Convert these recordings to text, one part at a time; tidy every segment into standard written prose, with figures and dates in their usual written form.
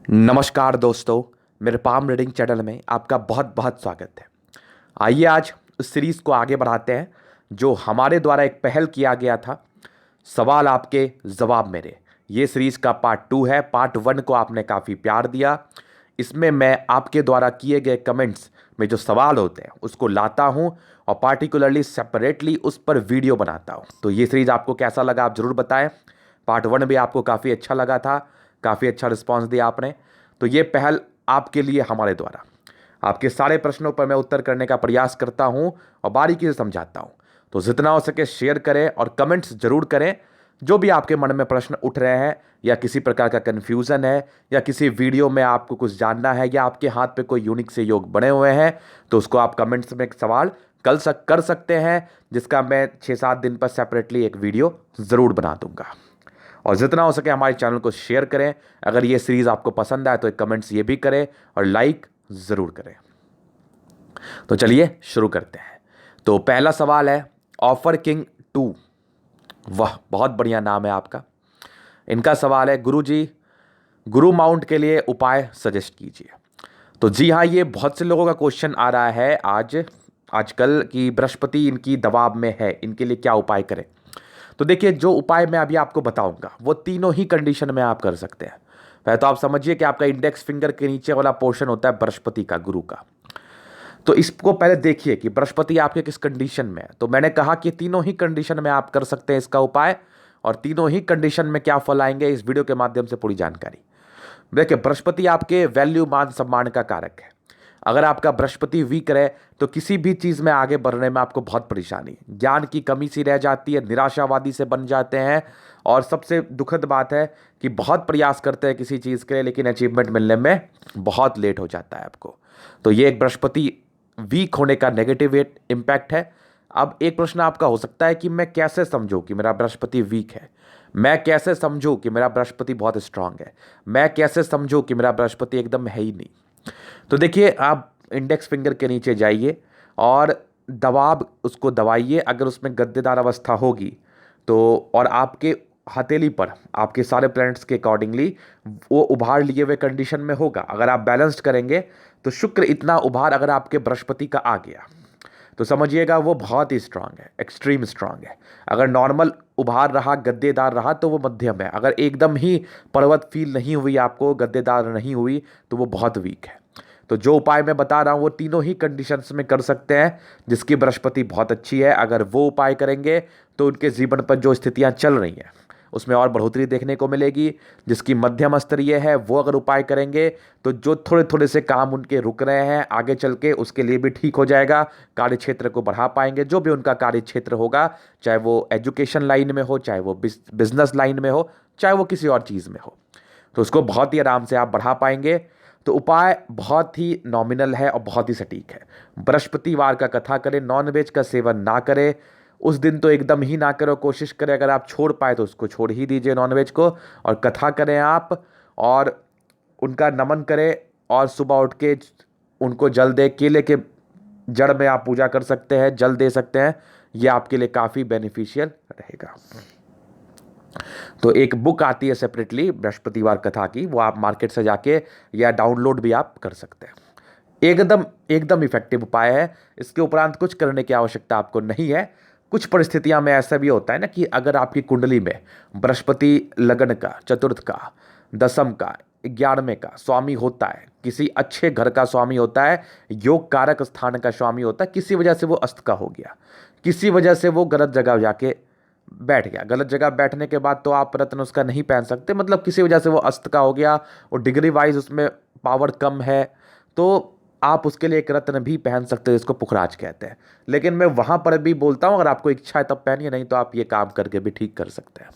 नमस्कार दोस्तों, मेरे पाम रीडिंग चैनल में आपका बहुत बहुत स्वागत है। आइए आज इस सीरीज़ को आगे बढ़ाते हैं जो हमारे द्वारा एक पहल किया गया था। सवाल आपके जवाब मेरे, ये सीरीज़ का पार्ट 2 है। पार्ट 1 को आपने काफ़ी प्यार दिया। इसमें मैं आपके द्वारा किए गए कमेंट्स में जो सवाल होते हैं उसको लाता हूँ और पार्टिकुलरली सेपरेटली उस पर वीडियो बनाता हूँ। तो ये सीरीज़ आपको कैसा लगा आप ज़रूर बताएं। पार्ट 1 भी आपको काफ़ी अच्छा लगा था, काफ़ी अच्छा रिस्पॉन्स दिया आपने। तो ये पहल आपके लिए हमारे द्वारा आपके सारे प्रश्नों पर मैं उत्तर करने का प्रयास करता हूं और बारीकी से समझाता हूं। तो जितना हो सके शेयर करें और कमेंट्स जरूर करें। जो भी आपके मन में प्रश्न उठ रहे हैं या किसी प्रकार का कन्फ्यूज़न है या किसी वीडियो में आपको कुछ जानना है या आपके हाथ पे कोई यूनिक से योग बने हुए हैं तो उसको आप कमेंट्स में एक सवाल कर सकते हैं, जिसका मैं 6-7 दिन पर सेपरेटली एक वीडियो ज़रूर बना दूंगा। और जितना हो सके हमारे चैनल को शेयर करें। अगर ये सीरीज़ आपको पसंद आए तो एक कमेंट्स ये भी करें और लाइक ज़रूर करें। तो चलिए शुरू करते हैं। तो पहला सवाल है ऑफर किंग 2। वाह, बहुत बढ़िया नाम है आपका। इनका सवाल है गुरुजी, गुरु माउंट के लिए उपाय सजेस्ट कीजिए। तो जी हाँ, ये बहुत से लोगों का क्वेश्चन आ रहा है आजकल की बृहस्पति इनकी दबाव में है, इनके लिए क्या उपाय करें। तो देखिए, जो उपाय मैं अभी आपको बताऊंगा वो तीनों ही कंडीशन में आप कर सकते हैं। पहले तो आप समझिए कि आपका इंडेक्स फिंगर के नीचे वाला पोर्शन होता है बृहस्पति का, गुरु का। तो इसको पहले देखिए कि बृहस्पति आपके किस कंडीशन में है। तो मैंने कहा कि तीनों ही कंडीशन में आप कर सकते हैं इसका उपाय, और तीनों ही कंडीशन में क्या फल आएंगे इस वीडियो के माध्यम से पूरी जानकारी। देखिए, बृहस्पति आपके वैल्यू मान सम्मान का कारक है। अगर आपका बृहस्पति वीक रहे तो किसी भी चीज़ में आगे बढ़ने में आपको बहुत परेशानी, ज्ञान की कमी सी रह जाती है, निराशावादी से बन जाते हैं। और सबसे दुखद बात है कि बहुत प्रयास करते हैं किसी चीज़ के लिए लेकिन अचीवमेंट मिलने में बहुत लेट हो जाता है आपको। तो ये एक बृहस्पति वीक होने का नेगेटिव इम्पैक्ट है। अब एक प्रश्न आपका हो सकता है कि मैं कैसे समझूं कि मेरा बृहस्पति वीक है, मैं कैसे समझूं कि मेरा बृहस्पति बहुत स्ट्रांग है, मैं कैसे समझूं कि मेरा बृहस्पति एकदम है ही नहीं। तो देखिए, आप इंडेक्स फिंगर के नीचे जाइए और दबाव उसको दबाइए। अगर उसमें गद्देदार अवस्था होगी तो, और आपके हथेली पर आपके सारे प्लैनेट्स के अकॉर्डिंगली वो उभार लिए हुए कंडीशन में होगा। अगर आप बैलेंस्ड करेंगे तो शुक्र इतना उभार अगर आपके बृहस्पति का आ गया तो समझिएगा वो बहुत ही स्ट्रांग है, एक्सट्रीम स्ट्रांग है। अगर नॉर्मल उभार रहा, गद्देदार रहा तो वो मध्यम है। अगर एकदम ही पर्वत फील नहीं हुई, आपको गद्देदार नहीं हुई, तो वो बहुत वीक है। तो जो उपाय मैं बता रहा हूँ वो तीनों ही कंडीशंस में कर सकते हैं। जिसकी बृहस्पति बहुत अच्छी है, अगर वो उपाय करेंगे तो उनके जीवन पर जो स्थितियाँ चल रही हैं उसमें और बढ़ोतरी देखने को मिलेगी। जिसकी मध्यम स्तरीय है वो अगर उपाय करेंगे तो जो थोड़े थोड़े से काम उनके रुक रहे हैं आगे चल के उसके लिए भी ठीक हो जाएगा। कार्य क्षेत्र को बढ़ा पाएंगे, जो भी उनका कार्य क्षेत्र होगा, चाहे वो एजुकेशन लाइन में हो, चाहे वो बिजनेस लाइन में हो, चाहे वो किसी और चीज़ में हो, तो उसको बहुत ही आराम से आप बढ़ा पाएंगे। तो उपाय बहुत ही नॉमिनल है और बहुत ही सटीक है। बृहस्पतिवार का कथा करें, नॉनवेज का सेवन ना करें। उस दिन तो एकदम ही ना करो, कोशिश करें अगर आप छोड़ पाए तो उसको छोड़ ही दीजिए नॉनवेज को, और कथा करें आप और उनका नमन करें। और सुबह उठ के उनको जल दे, केले के जड़ में आप पूजा कर सकते हैं, जल दे सकते हैं। यह आपके लिए काफ़ी बेनिफिशियल रहेगा। तो एक बुक आती है सेपरेटली बृहस्पतिवार कथा की, वो आप मार्केट से जाके या डाउनलोड भी आप कर सकते हैं। एकदम एकदम इफेक्टिव उपाय है। इसके उपरांत कुछ करने की आवश्यकता आपको नहीं है। कुछ परिस्थितियां में ऐसा भी होता है ना कि अगर आपकी कुंडली में बृहस्पति लगन का, चतुर्थ का, दसम का, 11वें का स्वामी होता है, किसी अच्छे घर का स्वामी होता है, योग कारक स्थान का स्वामी होता है, किसी वजह से वो अस्त का हो गया, किसी वजह से वो गलत जगह जाके बैठ गया। गलत जगह बैठने के बाद तो आप रत्न उसका नहीं पहन सकते, मतलब किसी वजह से वो अस्त का हो गया और डिग्री वाइज उसमें पावर कम है, तो आप उसके लिए एक रत्न भी पहन सकते हैं जिसको पुखराज कहते हैं। लेकिन मैं वहाँ पर भी बोलता हूँ अगर आपको इच्छा है तब पहनिए, नहीं तो आप ये काम करके भी ठीक कर सकते हैं।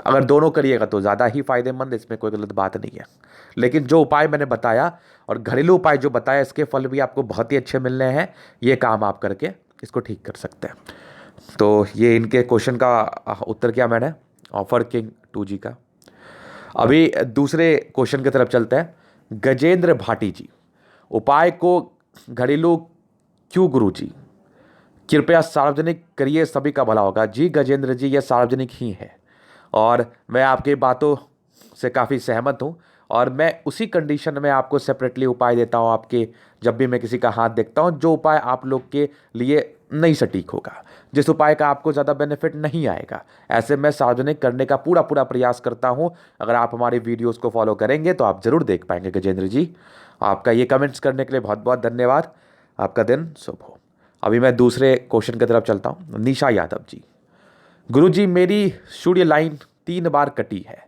अगर दोनों करिएगा तो ज़्यादा ही फायदेमंद, इसमें कोई गलत बात नहीं है। लेकिन जो उपाय मैंने बताया और घरेलू उपाय जो बताया, इसके फल भी आपको बहुत ही अच्छे मिलने हैं। ये काम आप करके इसको ठीक कर सकते हैं। तो ये इनके क्वेश्चन का उत्तर किया मैंने, ऑफर किंग 2 जी का। अभी दूसरे क्वेश्चन की तरफ चलते हैं। गजेंद्र भाटी जी, उपाय को घरेलू क्यों गुरु जी, कृपया सार्वजनिक करिए, सभी का भला होगा। जी गजेंद्र जी, यह सार्वजनिक ही है और मैं आपकी बातों से काफ़ी सहमत हूँ। और मैं उसी कंडीशन में आपको सेपरेटली उपाय देता हूँ आपके, जब भी मैं किसी का हाथ देखता हूँ, जो उपाय आप लोग के लिए नहीं सटीक होगा, जिस उपाय का आपको ज़्यादा बेनिफिट नहीं आएगा, ऐसे मैं सार्वजनिक करने का पूरा पूरा प्रयास करता हूँ। अगर आप हमारी वीडियोस को फॉलो करेंगे तो आप ज़रूर देख पाएंगे। गजेंद्र जी, आपका ये कमेंट्स करने के लिए बहुत बहुत धन्यवाद। आपका दिन शुभ हो। अभी मैं दूसरे क्वेश्चन की तरफ चलता हूँ। निशा यादव जी, गुरुजी मेरी सूर्य लाइन 3 बार कटी है,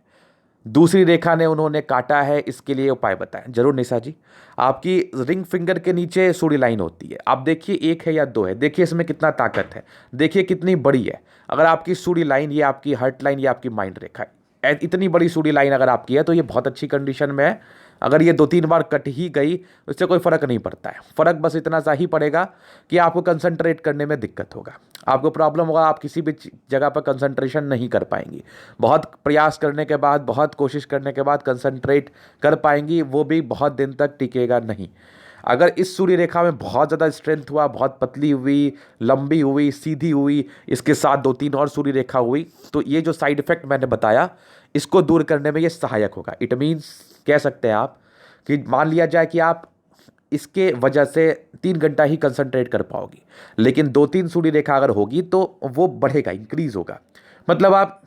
दूसरी रेखा ने उन्होंने काटा है, इसके लिए उपाय बताएं। जरूर निशा जी, आपकी रिंग फिंगर के नीचे सूर्य लाइन होती है। आप देखिए 1 है या 2 है, देखिए इसमें कितना ताकत है, देखिए कितनी बड़ी है। अगर आपकी सूर्य लाइन, ये आपकी हार्ट लाइन, ये आपकी माइंड रेखा, इतनी बड़ी सूर्य लाइन अगर आपकी है तो ये बहुत अच्छी कंडीशन में है। अगर ये 2-3 बार कट ही गई उससे कोई फ़र्क नहीं पड़ता है। फ़र्क बस इतना सा ही पड़ेगा कि आपको कंसंट्रेट करने में दिक्कत होगा, आपको प्रॉब्लम होगा, आप किसी भी जगह पर कंसंट्रेशन नहीं कर पाएंगी। बहुत प्रयास करने के बाद, बहुत कोशिश करने के बाद कंसंट्रेट कर पाएंगी, वो भी बहुत दिन तक टिकेगा नहीं। अगर इस सूर्य रेखा में बहुत ज़्यादा स्ट्रेंथ हुआ, बहुत पतली हुई, लंबी हुई, सीधी हुई, इसके साथ 2-3 और सूर्य रेखा हुई, तो ये जो साइड इफेक्ट मैंने बताया इसको दूर करने में ये सहायक होगा। इट मीन्स कह सकते हैं आप कि मान लिया जाए कि आप इसके वजह से 3 घंटा ही कंसंट्रेट कर पाओगी, लेकिन 2-3 सूर्य रेखा अगर होगी तो वो बढ़ेगा, इंक्रीज होगा। मतलब आप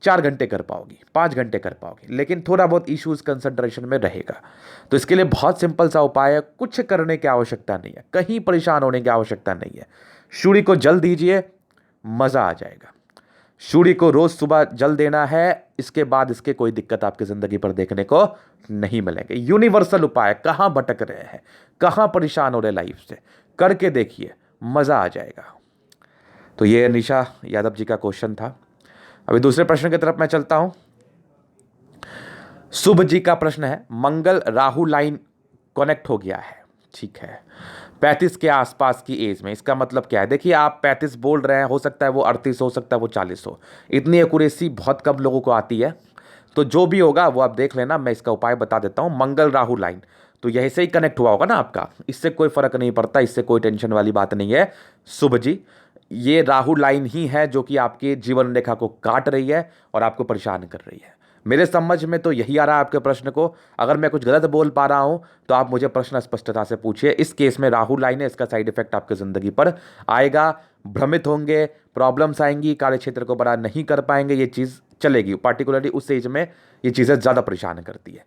4 घंटे कर पाओगी, 5 घंटे कर पाओगी, लेकिन थोड़ा बहुत इश्यूज कंसंट्रेशन में रहेगा। तो इसके लिए बहुत सिंपल सा उपाय है, कुछ करने की आवश्यकता नहीं है, कहीं परेशान होने की आवश्यकता नहीं है। सूर्य को जल दीजिए, मज़ा आ जाएगा। सूर्य को रोज सुबह जल देना है, इसके बाद इसके कोई दिक्कत आपकी जिंदगी पर देखने को नहीं मिलेंगे। यूनिवर्सल उपाय, कहां भटक रहे हैं, कहां परेशान हो रहे लाइफ से, करके देखिए, मजा आ जाएगा। तो ये निशा यादव जी का क्वेश्चन था। अभी दूसरे प्रश्न की तरफ मैं चलता हूं। शुभ जी का प्रश्न है, मंगल राहु लाइन कनेक्ट हो गया है, ठीक है, 35 के आसपास की एज में। इसका मतलब क्या है? देखिए आप 35 बोल रहे हैं, हो सकता है वो 38 हो सकता है वो 40 हो, इतनी एक्यूरेसी बहुत कम लोगों को आती है। तो जो भी होगा वो आप देख लेना, मैं इसका उपाय बता देता हूँ। मंगल राहु लाइन तो यहीं से ही कनेक्ट हुआ होगा ना आपका, इससे कोई फर्क नहीं पड़ता, इससे कोई टेंशन वाली बात नहीं है। शुभ जी, ये राहु लाइन ही है जो कि आपके जीवन रेखा को काट रही है और आपको परेशान कर रही है। मेरे समझ में तो यही आ रहा है आपके प्रश्न को। अगर मैं कुछ गलत बोल पा रहा हूं तो आप मुझे प्रश्न स्पष्टता से पूछिए। इस केस में राहु लाइन है, इसका साइड इफेक्ट आपकी जिंदगी पर आएगा, भ्रमित होंगे, प्रॉब्लम्स आएंगी, कार्य क्षेत्र को बड़ा नहीं कर पाएंगे, ये चीज़ चलेगी। पार्टिकुलरली उस एज में ये चीज़ें ज़्यादा परेशान करती है।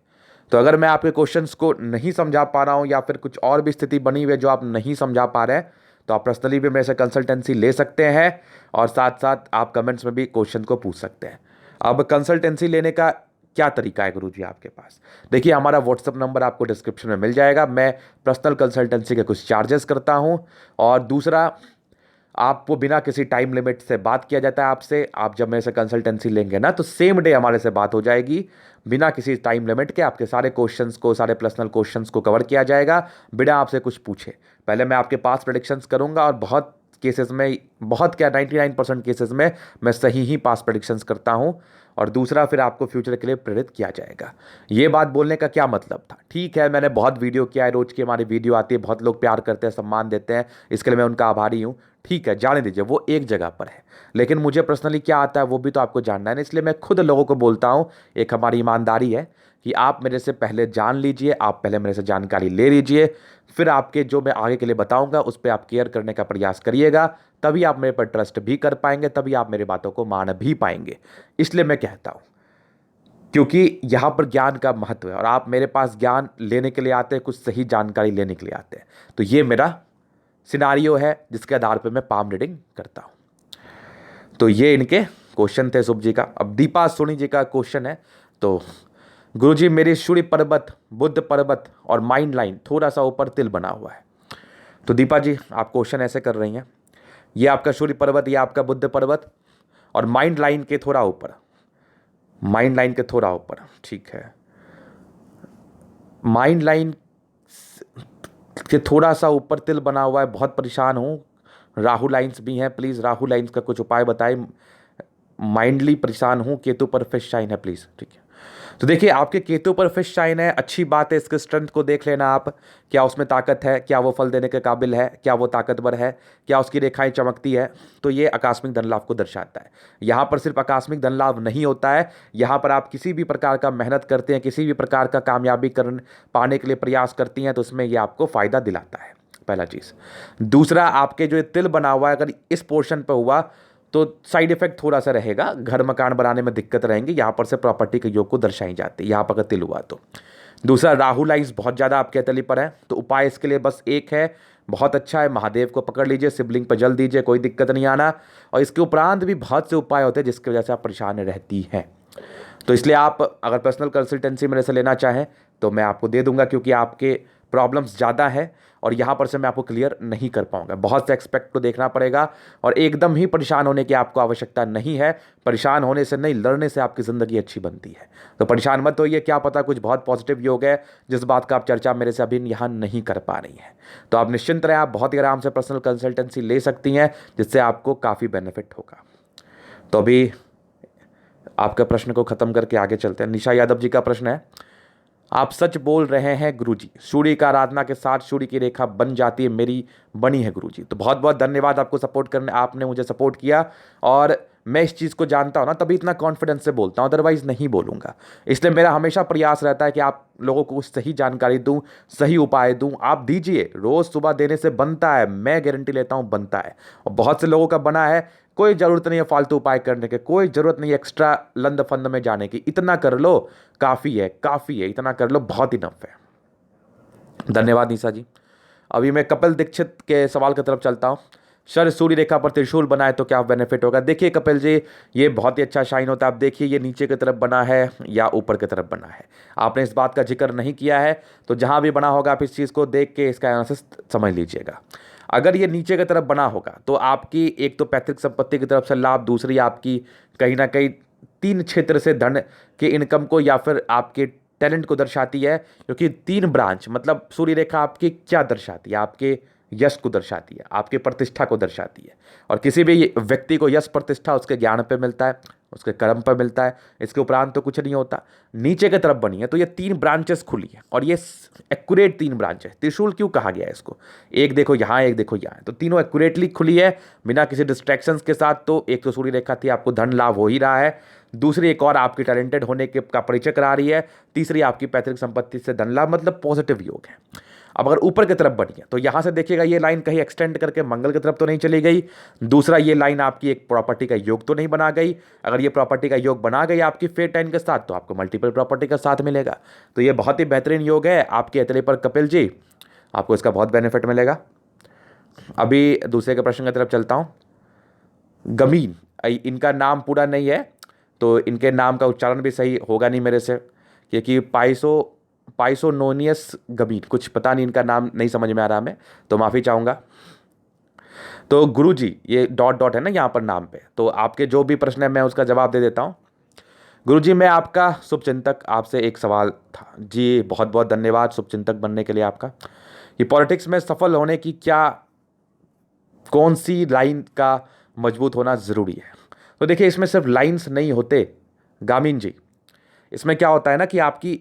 तो अगर मैं आपके क्वेश्चंस को नहीं समझा पा रहा हूं या फिर कुछ और भी स्थिति बनी हुई है जो आप नहीं समझा पा रहे हैं, तो आप पर्सनली भी मेरे से कंसल्टेंसी ले सकते हैं और साथ साथ आप कमेंट्स में भी क्वेश्चन को पूछ सकते हैं। अब कंसल्टेंसी लेने का क्या तरीका है गुरुजी आपके पास? देखिए हमारा व्हाट्सअप नंबर आपको डिस्क्रिप्शन में मिल जाएगा। मैं पर्सनल कंसल्टेंसी के कुछ चार्जेस करता हूं, और दूसरा आपको बिना किसी टाइम लिमिट से बात किया जाता है आपसे। आप जब मेरे से कंसल्टेंसी लेंगे ना तो सेम डे हमारे से बात हो जाएगी, बिना किसी टाइम लिमिट के आपके सारे क्वेश्चंस को, सारे पर्सनल क्वेश्चंस को कवर किया जाएगा बिना आपसे कुछ पूछे। पहले मैं आपके पास प्रेडिक्शंस करूंगा, और बहुत केसेस में, बहुत क्या 99% केसेस में मैं सही ही पास प्रेडिक्शंस करता हूं, और दूसरा फिर आपको फ्यूचर के लिए प्रेरित किया जाएगा। ये बात बोलने का क्या मतलब था? ठीक है, मैंने बहुत वीडियो किया है, रोज की हमारी वीडियो आती है, बहुत लोग प्यार करते हैं, सम्मान देते हैं, इसके लिए मैं उनका आभारी हूँ। ठीक है, जाने दीजिए, वो एक जगह पर है, लेकिन मुझे पर्सनली क्या आता है वो भी तो आपको जानना है ना। इसलिए मैं खुद लोगों को बोलता हूँ, एक हमारी ईमानदारी है कि आप मेरे से पहले जान लीजिए, आप पहले मेरे से जानकारी ले लीजिए, फिर आपके जो मैं आगे के लिए बताऊंगा उस पर आप केयर करने का प्रयास करिएगा, तभी आप मेरे पर ट्रस्ट भी कर पाएंगे, तभी आप मेरी बातों को मान भी पाएंगे। इसलिए मैं कहता हूं, क्योंकि यहां पर ज्ञान का महत्व है और आप मेरे पास ज्ञान लेने के लिए आते हैं, कुछ सही जानकारी लेने के लिए आते हैं। तो ये मेरा सिनारियो है जिसके आधार पर मैं पाम रीडिंग करता हूं। तो ये इनके क्वेश्चन थे शुभ जी का। अब दीपा सोनी जी का क्वेश्चन है, तो गुरुजी मेरी सूर्य पर्वत, बुद्ध पर्वत और माइंड लाइन थोड़ा सा ऊपर तिल बना हुआ है। तो दीपा जी आप क्वेश्चन ऐसे कर रही हैं, ये आपका सूर्य पर्वत, ये आपका बुद्ध पर्वत, और माइंड लाइन के थोड़ा ऊपर, माइंड लाइन के थोड़ा ऊपर, ठीक है, माइंड लाइन के थोड़ा सा ऊपर तिल बना हुआ है। बहुत परेशान हूँ, राहु लाइन्स भी हैं, प्लीज़ राहु लाइन्स का कुछ उपाय बताएं। माइंडली परेशान हूँ, केतु पर फिश शाइन है प्लीज़, ठीक है। तो देखिए आपके केतु पर फिश साइन है, अच्छी बात है। इसके स्ट्रेंथ को देख लेना आप, क्या उसमें ताकत है, क्या वो फल देने के काबिल है, क्या वो ताकतवर है, क्या उसकी रेखाएं चमकती है। तो ये आकस्मिक धन लाभ को दर्शाता है। यहाँ पर सिर्फ आकस्मिक धन लाभ नहीं होता है, यहाँ पर आप किसी भी प्रकार का मेहनत करते हैं, किसी भी प्रकार का कामयाबी पाने के लिए प्रयास करती हैं, तो उसमें ये आपको फायदा दिलाता है, पहला चीज़। दूसरा, आपके जो ये तिल बना हुआ है, अगर इस पोर्शन पर हुआ तो साइड इफेक्ट थोड़ा सा रहेगा, घर मकान बनाने में दिक्कत रहेंगी। यहाँ पर से प्रॉपर्टी के योग को दर्शाई जाती है, यहाँ पर अगर तिल हुआ तो। दूसरा, राहु लाइन्स बहुत ज़्यादा आपके तली पर है, तो उपाय इसके लिए बस एक है, बहुत अच्छा है, महादेव को पकड़ लीजिए, शिवलिंग पर जल दीजिए, कोई दिक्कत नहीं आना। और इसके उपरांत भी बहुत से उपाय होते हैं जिसकी वजह से आप परेशान रहती हैं। तो इसलिए आप अगर पर्सनल कंसल्टेंसी मेरे से लेना चाहें तो मैं आपको दे दूंगा, क्योंकि आपके प्रॉब्लम्स ज़्यादा है और यहाँ पर से मैं आपको क्लियर नहीं कर पाऊंगा। बहुत से एक्सपेक्ट को देखना पड़ेगा और एकदम ही परेशान होने की आपको आवश्यकता नहीं है। परेशान होने से नहीं, लड़ने से आपकी ज़िंदगी अच्छी बनती है। तो परेशान मत होइए, क्या पता कुछ बहुत पॉजिटिव योग है जिस बात का आप चर्चा मेरे से अभी यहाँ नहीं कर पा रही हैं। तो आप निश्चिंत रहें, आप बहुत ही आराम से पर्सनल कंसल्टेंसी ले सकती हैं, जिससे आपको काफ़ी बेनिफिट होगा। तो अभी आपके प्रश्न को ख़त्म करके आगे चलते हैं। निशा यादव जी का प्रश्न है, आप सच बोल रहे हैं गुरुजी, सूर्य का आराधना के साथ सूर्य की रेखा बन जाती है, मेरी बनी है गुरुजी। तो बहुत बहुत धन्यवाद आपको सपोर्ट करने, आपने मुझे सपोर्ट किया और मैं इस चीज़ को जानता हूँ ना, तभी इतना कॉन्फिडेंस से बोलता हूँ, अदरवाइज़ नहीं बोलूँगा। इसलिए मेरा हमेशा प्रयास रहता है कि आप लोगों को सही जानकारी दूँ, सही उपाय दूँ। आप दीजिए, रोज़ सुबह देने से बनता है, मैं गारंटी लेता हूँ बनता है। और बहुत से लोगों का बना है, कोई ज़रूरत नहीं है फालतू उपाय करने के, कोई ज़रूरत नहीं है एक्स्ट्रा लंद फंद में जाने की। इतना कर लो काफ़ी है, काफ़ी है, इतना कर लो, बहुत इनफ है। धन्यवाद निशा जी। अभी मैं कपिल दीक्षित के सवाल की तरफ चलता हूँ। सर, सूर्य रेखा पर त्रिशूल बनाए तो क्या बेनिफिट होगा? देखिए कपिल जी, ये बहुत ही अच्छा शाइन होता है। आप देखिए ये नीचे की तरफ बना है या ऊपर की तरफ बना है, आपने इस बात का जिक्र नहीं किया है। तो जहाँ भी बना होगा आप इस चीज़ को देख के इसका एनालिसिस समझ लीजिएगा। अगर ये नीचे की तरफ बना होगा तो आपकी एक तो पैतृक संपत्ति की तरफ से लाभ, दूसरी आपकी कहीं ना कहीं 3 क्षेत्र से धन के इनकम को या फिर आपके टैलेंट को दर्शाती है। क्योंकि 3 ब्रांच मतलब सूर्य रेखा आपकी क्या दर्शाती है? आपके यश को दर्शाती है, आपके प्रतिष्ठा को दर्शाती है। और किसी भी व्यक्ति को यश प्रतिष्ठा उसके ज्ञान पे मिलता है, उसके कर्म पर मिलता है, इसके उपरांत तो कुछ नहीं होता। नीचे की तरफ बनी है तो ये 3 ब्रांचेस खुली है और ये एक्यूरेट 3 ब्रांच है। त्रिशूल क्यों कहा गया है इसको? एक देखो यहाँ, एक देखो यहाँ, तो तीनों एक्यूरेटली खुली है बिना किसी डिस्ट्रैक्शंस के साथ। तो एक तो सूर्य रेखा थी, आपको धन लाभ हो ही रहा है। दूसरी एक और आपकी टैलेंटेड होने के का परिचय करा रही है। तीसरी आपकी पैतृक संपत्ति से धन लाभ, मतलब पॉजिटिव योग है। अब अगर ऊपर की तरफ बनी है तो यहां से देखिएगा ये लाइन कहीं एक्सटेंड करके मंगल की तरफ तो नहीं चली गई। दूसरा, ये लाइन आपकी एक प्रॉपर्टी का योग तो नहीं बना गई। अगर ये प्रॉपर्टी का योग बना गई आपकी फेट 10 के साथ तो आपको मल्टीपल प्रॉपर्टी का साथ मिलेगा। तो ये बहुत ही बेहतरीन योग है आपके एतले पर कपिल जी, आपको इसका बहुत बेनिफिट मिलेगा। अभी दूसरे के प्रश्न की तरफ चलता हूँ। गमीन, इनका नाम पूरा नहीं है तो इनके नाम का उच्चारण भी सही होगा नहीं मेरे से, क्योंकि पाइसोनोनियस गमीन, कुछ पता नहीं, इनका नाम नहीं समझ में आ रहा मैं, तो माफ़ी चाहूँगा। तो गुरुजी, ये डॉट डॉट है ना यहाँ पर नाम पे, तो आपके जो भी प्रश्न है मैं उसका जवाब दे देता हूँ। गुरुजी, मैं आपका शुभचिंतक, आपसे एक सवाल था जी। बहुत बहुत धन्यवाद शुभचिंतक बनने के लिए आपका। ये पॉलिटिक्स में सफल होने की क्या कौन सी लाइन का मजबूत होना ज़रूरी है? तो देखिए इसमें सिर्फ लाइंस नहीं होते गामीन जी, इसमें क्या होता है ना कि आपकी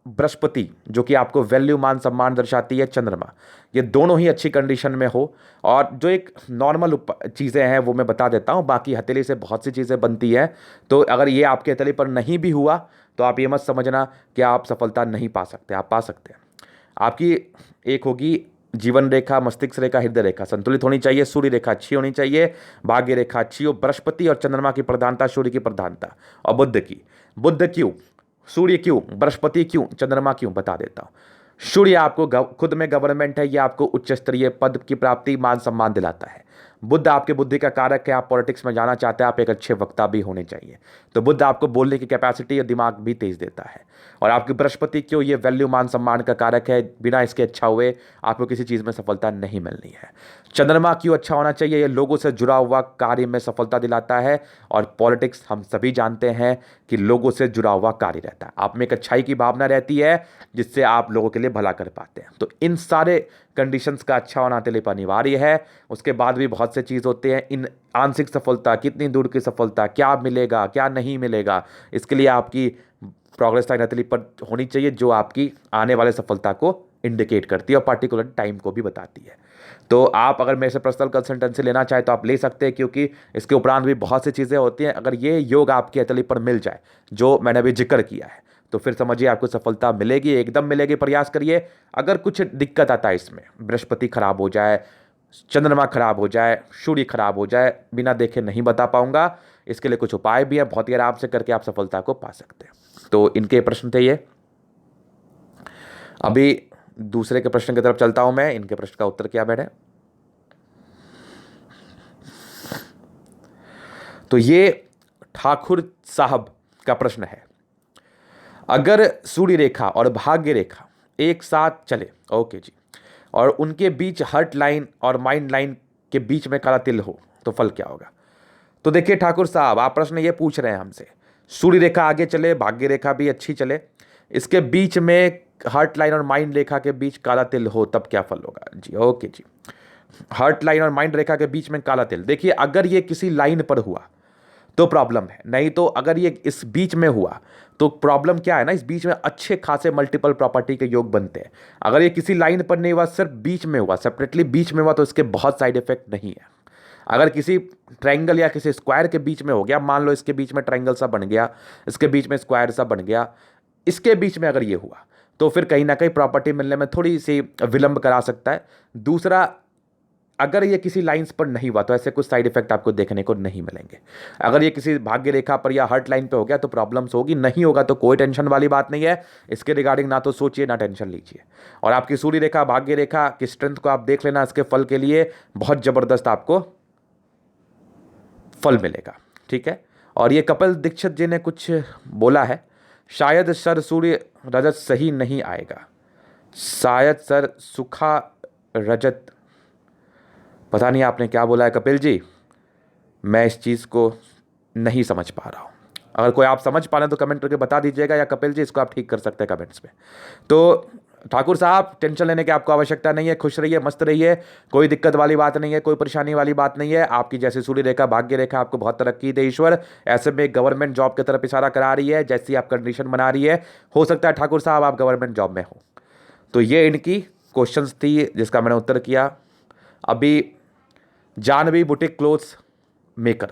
बृहस्पति जो कि आपको वैल्यू मान सम्मान दर्शाती है, चंद्रमा, ये दोनों ही अच्छी कंडीशन में हो। और जो एक नॉर्मल चीज़ें हैं वो मैं बता देता हूँ, बाकी हथेली से बहुत सी चीज़ें बनती है। तो अगर ये आपके हथेली पर नहीं भी हुआ तो आप ये मत समझना कि आप सफलता नहीं पा सकते, आप पा सकते हैं। आपकी एक होगी जीवन रेखा, मस्तिष्क रेखा, हृदय रेखा संतुलित होनी चाहिए, सूर्य रेखा अच्छी होनी चाहिए, भाग्य रेखा अच्छी हो, बृहस्पति और चंद्रमा की प्रधानता, सूर्य की प्रधानता, और बुध की। बुध क्यों, सूर्य क्यों, बृहस्पति क्यों, चंद्रमा क्यों, बता देता हूँ। सूर्य आपको खुद में गवर्नमेंट है, ये आपको उच्च स्तरीय पद की प्राप्ति, मान सम्मान दिलाता है। बुद्ध आपके बुद्धि का कारक है, आप पॉलिटिक्स में जाना चाहते हैं, आप एक अच्छे वक्ता भी होने चाहिए। तो बुद्ध आपको बोलने की कैपेसिटी और दिमाग भी तेज देता है। और आपकी बृहस्पति क्यों, ये वैल्यू मान सम्मान का कारक है, बिना इसके अच्छा हुए आपको किसी चीज़ में सफलता नहीं मिलनी है। चंद्रमा क्यों अच्छा होना चाहिए, ये लोगों से जुड़ा हुआ कार्य में सफलता दिलाता है। और पॉलिटिक्स हम सभी जानते हैं कि लोगों से जुड़ा हुआ कार्य रहता है, आप में एक अच्छाई की भावना रहती है जिससे आप लोगों के लिए भला कर पाते हैं। तो इन सारे कंडीशंस का अच्छा होना तेरे पर अनिवार्य है। उसके बाद भी बहुत से चीज़ होते हैं, इन आंशिक सफलता, कितनी दूर की सफलता, क्या मिलेगा क्या नहीं मिलेगा, इसके लिए आपकी प्रोग्रेस लाइन हथेली पर होनी चाहिए जो आपकी आने वाले सफलता को इंडिकेट करती है और पार्टिकुलर टाइम को भी बताती है। तो आप अगर मेरे से पर्सनल कंसल्टेंसी लेना चाहे तो आप ले सकते हैं, क्योंकि इसके उपरांत भी बहुत सी चीज़ें होती हैं। अगर ये योग आपकी हथेली पर मिल जाए जो मैंने अभी जिक्र किया है, तो फिर समझिए आपको सफलता मिलेगी, एकदम मिलेगी। प्रयास करिए। अगर कुछ दिक्कत आता है इसमें, बृहस्पति खराब हो जाए, चंद्रमा खराब हो जाए, सूर्य खराब हो जाए, बिना देखे नहीं बता पाऊंगा। इसके लिए कुछ उपाय भी है, बहुत ही आराम से करके आप सफलता को पा सकते हैं। तो इनके प्रश्न थे ये। अभी दूसरे के प्रश्न की तरफ चलता हूं मैं। इनके प्रश्न का उत्तर क्या मैंने, तो ये ठाकुर साहब का प्रश्न है, अगर सूर्य रेखा और भाग्य रेखा एक साथ चले, ओके जी, और उनके बीच हर्ट लाइन और माइंड लाइन के बीच में काला तिल हो तो फल क्या होगा। तो देखिए ठाकुर साहब, आप प्रश्न ये पूछ रहे हैं हमसे, सूर्य रेखा आगे चले, भाग्य रेखा भी अच्छी चले, इसके बीच में हार्ट लाइन और माइंड रेखा के बीच काला तिल हो तब क्या फल होगा। जी ओके जी, हार्ट लाइन और माइंड रेखा के बीच में काला तिल, देखिए अगर ये किसी लाइन पर हुआ तो प्रॉब्लम है, नहीं तो अगर ये इस बीच में हुआ तो प्रॉब्लम क्या है ना, इस बीच में अच्छे खासे मल्टीपल प्रॉपर्टी के योग बनते हैं। अगर ये किसी लाइन पर नहीं हुआ, सिर्फ बीच में हुआ, सेपरेटली बीच में हुआ, तो इसके बहुत साइड इफेक्ट नहीं है। अगर किसी ट्रायंगल या किसी स्क्वायर के बीच में हो गया, मान लो इसके बीच में ट्रायंगल सा बन गया, इसके बीच में स्क्वायर सा बन गया, इसके बीच में अगर ये हुआ तो फिर कहीं ना कहीं प्रॉपर्टी मिलने में थोड़ी सी विलंब करा सकता है। दूसरा, अगर ये किसी लाइंस पर नहीं हुआ तो ऐसे कुछ साइड इफेक्ट आपको देखने को नहीं मिलेंगे। अगर ये किसी भाग्य रेखा पर या हार्ट लाइन पे हो गया तो प्रॉब्लम्स होगी, नहीं होगा तो कोई टेंशन वाली बात नहीं है। इसके रिगार्डिंग ना तो सोचिए ना टेंशन लीजिए। और आपकी सूर्य रेखा भाग्य रेखा की स्ट्रेंथ को आप देख लेना, इसके फल के लिए बहुत जबरदस्त आपको फल मिलेगा, ठीक है। और ये कपिल दीक्षित जी ने कुछ बोला है, शायद सर सूर्य रजत सही नहीं आएगा, शायद सर सुखा रजत, पता नहीं आपने क्या बोला है कपिल जी, मैं इस चीज़ को नहीं समझ पा रहा हूँ। अगर कोई आप समझ पा रहे हैं तो कमेंट करके बता दीजिएगा, या कपिल जी इसको आप ठीक कर सकते हैं कमेंट्स में। तो ठाकुर साहब, टेंशन लेने की आपको आवश्यकता नहीं है, खुश रहिए, मस्त रहिए, कोई दिक्कत वाली बात नहीं है, कोई परेशानी वाली बात नहीं है। आपकी जैसे सूर्य रेखा भाग्य रेखा आपको बहुत तरक्की दे ईश्वर, ऐसे में गवर्नमेंट जॉब की तरफ इशारा करा रही है, जैसी आप कंडीशन बना रही है, हो सकता है ठाकुर साहब आप गवर्नमेंट जॉब में हो। तो ये इनकी क्वेश्चंस थी जिसका मैंने उत्तर किया। अभी जानवी बुटीक क्लोथ्स मेकर,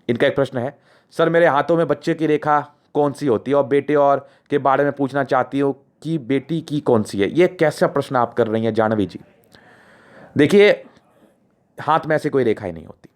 इनका एक प्रश्न है, सर मेरे हाथों में बच्चे की रेखा कौन सी होती है, और बेटे और के बारे में पूछना चाहती हूँ कि बेटी की कौन सी है। ये कैसा प्रश्न आप कर रही हैं जानवी जी। देखिए, हाथ में ऐसी कोई रेखा ही नहीं होती।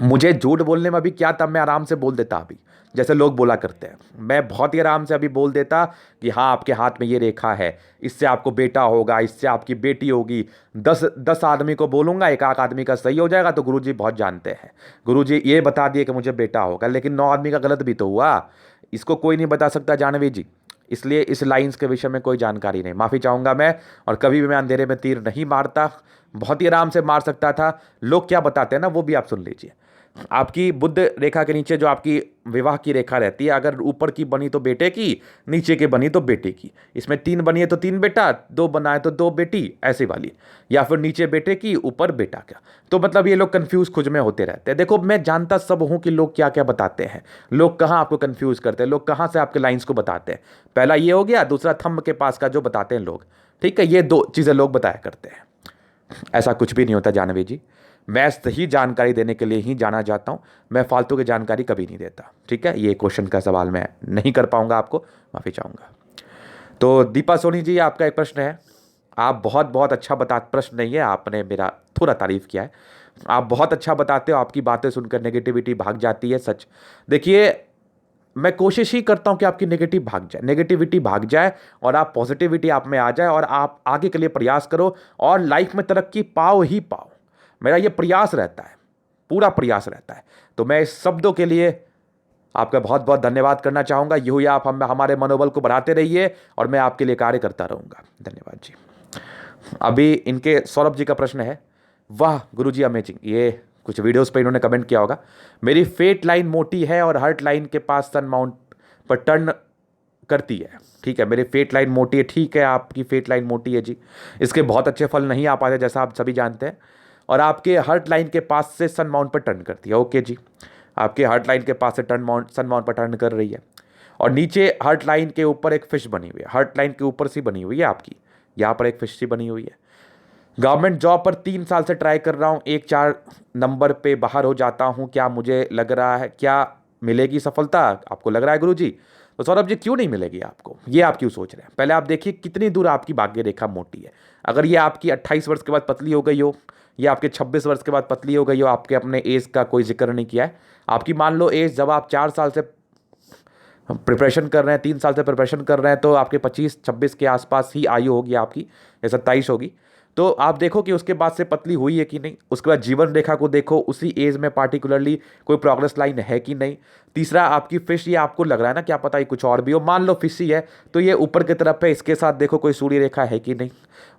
मुझे झूठ बोलने में अभी क्या था, मैं आराम से बोल देता अभी, जैसे लोग बोला करते हैं, मैं बहुत ही आराम से अभी बोल देता कि हाँ आपके हाथ में ये रेखा है, इससे आपको बेटा होगा, इससे आपकी बेटी होगी। 10 आदमी को बोलूँगा, एक आध आदमी का सही हो जाएगा तो गुरुजी बहुत जानते हैं, गुरुजी ये बता दिए कि मुझे बेटा होगा, लेकिन 9 आदमी का गलत भी तो हुआ, इसको कोई नहीं बता सकता जानवी जी। इसलिए इस लाइंस के विषय में कोई जानकारी नहीं, माफ़ी चाहूँगा मैं। और कभी भी मैं अंधेरे में तीर नहीं मारता, बहुत ही आराम से मार सकता था। लोग क्या बताते हैं ना वो भी आप सुन लीजिए। आपकी बुध रेखा के नीचे जो आपकी विवाह की रेखा रहती है, अगर ऊपर की बनी तो बेटे की, नीचे की बनी तो बेटे की, इसमें 3 बनी है तो 3 बेटा, 2 बनाए तो 2 बेटी, ऐसी वाली, या फिर नीचे बेटे की ऊपर बेटा का। तो मतलब ये लोग कंफ्यूज खुद में होते रहते हैं। देखो, मैं जानता सब हूं कि लोग क्या क्या बताते हैं, लोग कहाँ आपको कंफ्यूज करते हैं, लोग कहाँ से आपके लाइन्स को बताते हैं। पहला ये हो गया, दूसरा थंब के पास का जो बताते हैं लोग, ठीक है, ये 2 चीज़ें लोग बताया करते हैं। ऐसा कुछ भी नहीं होता जानवी जी, मैं सही जानकारी देने के लिए ही जाना जाता हूं, मैं फालतू की जानकारी कभी नहीं देता, ठीक है। ये क्वेश्चन का सवाल मैं नहीं कर पाऊंगा, आपको माफ़ी चाहूँगा। तो दीपा सोनी जी, आपका एक प्रश्न है, आप बहुत बहुत अच्छा प्रश्न नहीं है, आपने मेरा थोड़ा तारीफ़ किया है, आप बहुत अच्छा बताते हो, आपकी बातें सुनकर नेगेटिविटी भाग जाती है, सच। देखिए, मैं कोशिश ही करता हूं कि आपकी नेगेटिविटी भाग जाए और आप पॉजिटिविटी आप में आ जाए, और आप आगे के लिए प्रयास करो और लाइफ में तरक्की पाओ ही पाओ। मेरा ये प्रयास रहता है, पूरा प्रयास रहता है। तो मैं इस शब्दों के लिए आपका बहुत बहुत धन्यवाद करना चाहूँगा। यूँ ही आप हमारे मनोबल को बढ़ाते रहिए और मैं आपके लिए कार्य करता रहूँगा। धन्यवाद जी। अभी इनके सौरभ जी का प्रश्न है, वाह गुरुजी अमेजिंग, ये कुछ वीडियोस पे इन्होंने कमेंट किया होगा, मेरी फेट लाइन मोटी है और हार्ट लाइन के पास सन माउंट पर टर्न करती है। ठीक है, मेरी फेट लाइन मोटी है, ठीक है, आपकी फेट लाइन मोटी है जी, इसके बहुत अच्छे फल नहीं आ पाते जैसा आप सभी जानते हैं। और आपके हार्ट लाइन के पास से सन माउंट पर टर्न करती है, ओके जी, आपके हार्ट लाइन के पास से सन माउंट पर टर्न कर रही है। और नीचे हार्ट लाइन के ऊपर एक फिश बनी हुई है, हार्ट लाइन के ऊपर सी बनी हुई है आपकी, यहाँ पर एक फिश सी बनी हुई है। गवर्नमेंट जॉब पर 3 साल से ट्राई कर रहा हूँ, 1-4 नंबर पे बाहर हो जाता हूँ, क्या मुझे लग रहा है क्या मिलेगी सफलता? आपको लग रहा है गुरुजी? तो सौरभ जी क्यों नहीं मिलेगी आपको, ये आप क्यों सोच रहे हैं? पहले आप देखिए कितनी दूर आपकी भाग्य रेखा मोटी है। अगर ये आपकी 28 वर्ष के बाद पतली हो गई हो, या आपके 26 वर्ष के बाद पतली हो गई हो, आपके अपने एज का कोई जिक्र नहीं किया है, आपकी मान लो एज जब आप 4 साल से प्रिपरेशन कर रहे हैं, 3 साल से प्रिपरेशन कर रहे हैं, तो आपके 25-26 के आसपास ही आयु होगी आपकी, या 27 होगी। तो आप देखो कि उसके बाद से पतली हुई है कि नहीं। उसके बाद जीवन रेखा को देखो, उसी एज में पार्टिकुलरली कोई प्रोग्रेस लाइन है कि नहीं। तीसरा, आपकी फिश, ये आपको लग रहा है ना क्या पता ही कुछ और भी हो, मान लो फिश ही है तो ये ऊपर की तरफ है, इसके साथ देखो कोई सूर्य रेखा है कि नहीं।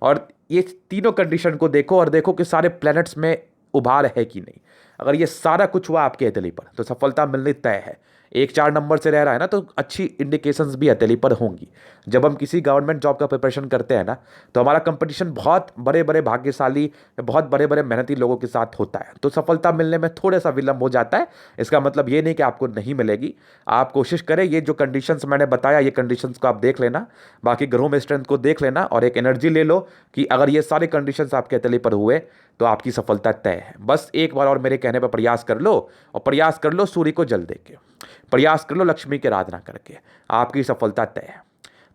और ये तीनों कंडीशन को देखो और देखो कि सारे प्लैनेट्स में उभार है कि नहीं। अगर ये सारा कुछ हुआ आपके हथेली पर तो सफलता मिलनी तय है। 1-4 नंबर से रह रहा है ना, तो अच्छी इंडिकेशंस भी हथेली पर होंगी। जब हम किसी गवर्नमेंट जॉब का प्रिपरेशन करते हैं ना, तो हमारा कंपटीशन बहुत बड़े बड़े भाग्यशाली, बहुत बड़े बड़े मेहनती लोगों के साथ होता है, तो सफलता मिलने में थोड़ा सा विलंब हो जाता है। इसका मतलब ये नहीं कि आपको नहीं मिलेगी। आप कोशिश करें, ये जो कंडीशंस मैंने बताया, ये कंडीशंस को आप देख लेना, बाकी ग्रहों में स्ट्रेंथ को देख लेना, और एक एनर्जी ले लो कि अगर ये सारे कंडीशंस आपके हथेली पर हुए तो आपकी सफलता तय है। बस एक बार और मेरे कहने पर प्रयास कर लो, और प्रयास कर लो सूर्य को जल दे के, प्रयास कर लो लक्ष्मी की आराधना करके, आपकी सफलता तय है।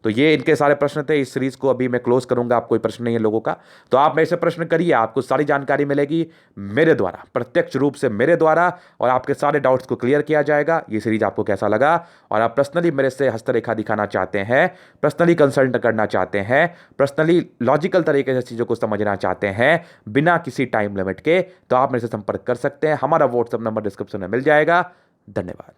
तो ये इनके सारे प्रश्न थे। इस सीरीज को अभी मैं क्लोज करूंगा, आप कोई प्रश्न नहीं है लोगों का, तो आप मेरे से प्रश्न करिए, आपको सारी जानकारी मिलेगी मेरे द्वारा, प्रत्यक्ष रूप से मेरे द्वारा, और आपके सारे डाउट्स को क्लियर किया जाएगा। ये सीरीज आपको कैसा लगा, और आप पर्सनली मेरे से हस्तरेखा दिखाना चाहते हैं, पर्सनली कंसल्ट करना चाहते हैं, पर्सनली लॉजिकल तरीके से चीज़ों को समझना चाहते हैं बिना किसी टाइम लिमिट के, तो आप मेरे से संपर्क कर सकते हैं। हमारा व्हाट्सएप नंबर डिस्क्रिप्शन में मिल जाएगा। धन्यवाद।